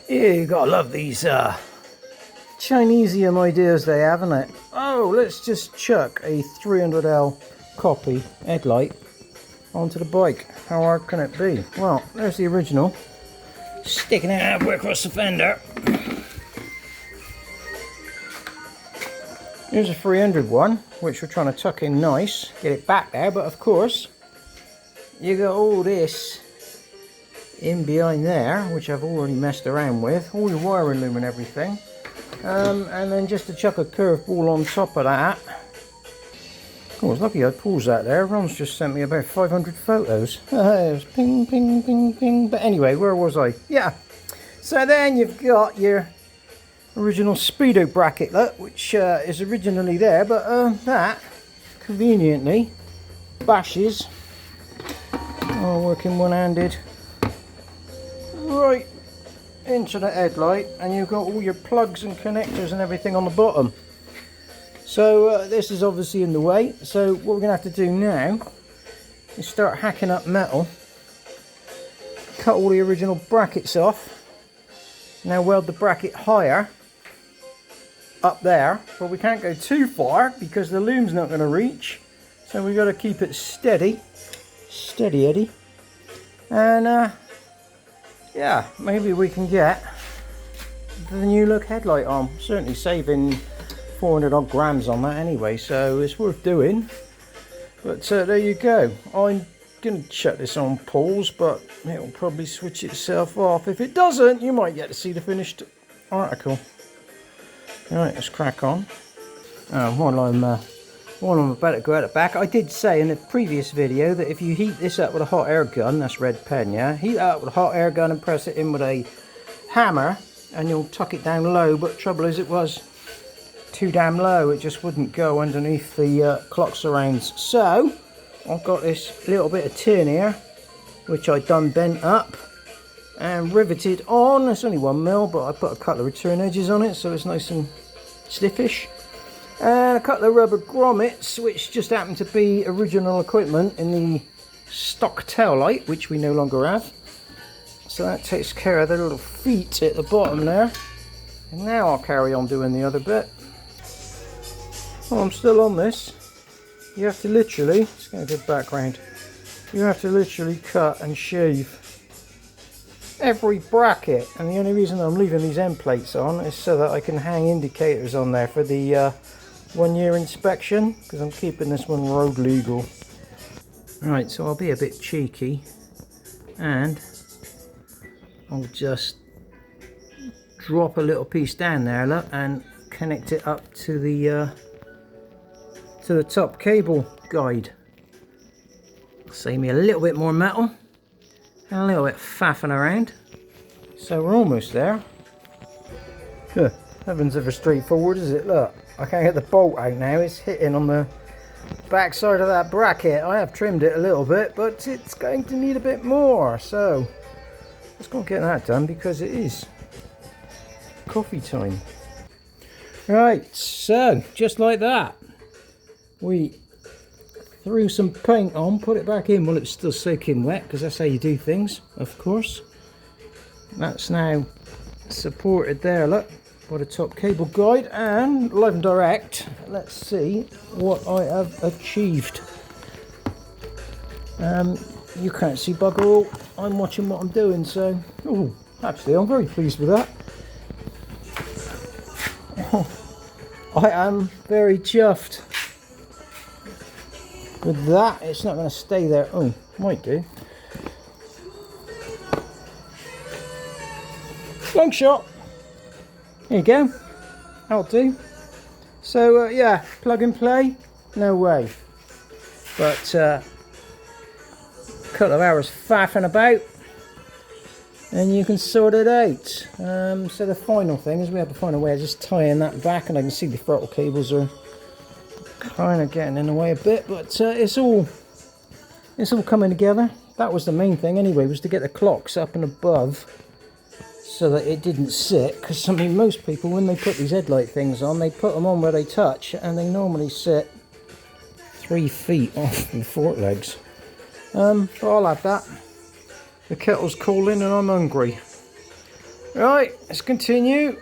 Yeah, you gotta love these Chinesium ideas they have, isn't it? Oh, let's just chuck a 300L copy headlight onto the bike. How hard can it be? Well, there's the original, sticking out halfway across the fender. Here's a 300 one, which we're trying to tuck in nice, get it back there, but of course, you got all this in behind there, which I've already messed around with, all your wiring loom and everything. And then just to chuck a curved ball on top of that. Oh, I was lucky I paused that there. Ron's just sent me about 500 photos. It was ping, ping, ping, ping. But anyway, where was I? Yeah. So then you've got your original speedo bracket, look, which is originally there, but that conveniently bashes. Oh, working one-handed. Right into the headlight, and you've got all your plugs and connectors and everything on the bottom. So this is obviously in the way, so what we're going to have to do now is start hacking up metal, cut all the original brackets off, now weld the bracket higher up there, but we can't go too far because the loom's not going to reach, so we've got to keep it steady Eddie, and yeah, maybe we can get the new look headlight on. Certainly saving 400 odd grams on that anyway, so it's worth doing. But there you go. I'm going to shut this on pause, but it'll probably switch itself off. If it doesn't, you might get to see the finished article. Alright, let's crack on. While I'm about to go out the back, I did say in a previous video that if you heat this up with a hot air gun, that's red pen, yeah? Heat it up with a hot air gun and press it in with a hammer, and you'll tuck it down low, but trouble is it was too damn low, it just wouldn't go underneath the clock surrounds. So, I've got this little bit of tin here, which I done bent up and riveted on. It's only 1mm, but I put a couple of return edges on it so it's nice and stiffish. And a couple of rubber grommets, which just happen to be original equipment in the stock tail light, which we no longer have. So that takes care of the little feet at the bottom there. And now I'll carry on doing the other bit. Well, I'm still on this. You have to literally, let's get a good background. You have to literally cut and shave every bracket. And the only reason I'm leaving these end plates on is so that I can hang indicators on there for the 1 year inspection, because I'm keeping this one road legal. Right, so I'll be a bit cheeky and I'll just drop a little piece down there, look, and connect it up to the top cable guide. Save me a little bit more metal and a little bit faffing around. So we're almost there. Nothing's ever straightforward, is it? Look, I can't get the bolt out now. It's hitting on the back side of that bracket. I have trimmed it a little bit, but it's going to need a bit more. So let's go and get that done, because it is coffee time. Right, so just like that, we threw some paint on, put it back in while it's still soaking wet, because that's how you do things, of course. That's now supported there, look, by the top cable guide, and live and direct, let's see what I have achieved. You can't see bugger all. I'm watching what I'm doing, so actually I'm very pleased with that. I am very chuffed with that. It's not going to stay there. Oh, might do. Long shot. There you go. That'll do. So yeah, plug and play. No way. But a couple of hours faffing about, and you can sort it out. So the final thing is we have to find a way of just tying that back, and I can see the throttle cables are kind of getting in the way a bit, but it's all coming together. That was the main thing anyway, was to get the clocks up and above so that it didn't sit, because I mean most people, when they put these headlight things on, they put them on where they touch, and they normally sit 3 feet off the fork legs. But I'll have that. The kettle's calling and I'm hungry. Right, let's continue.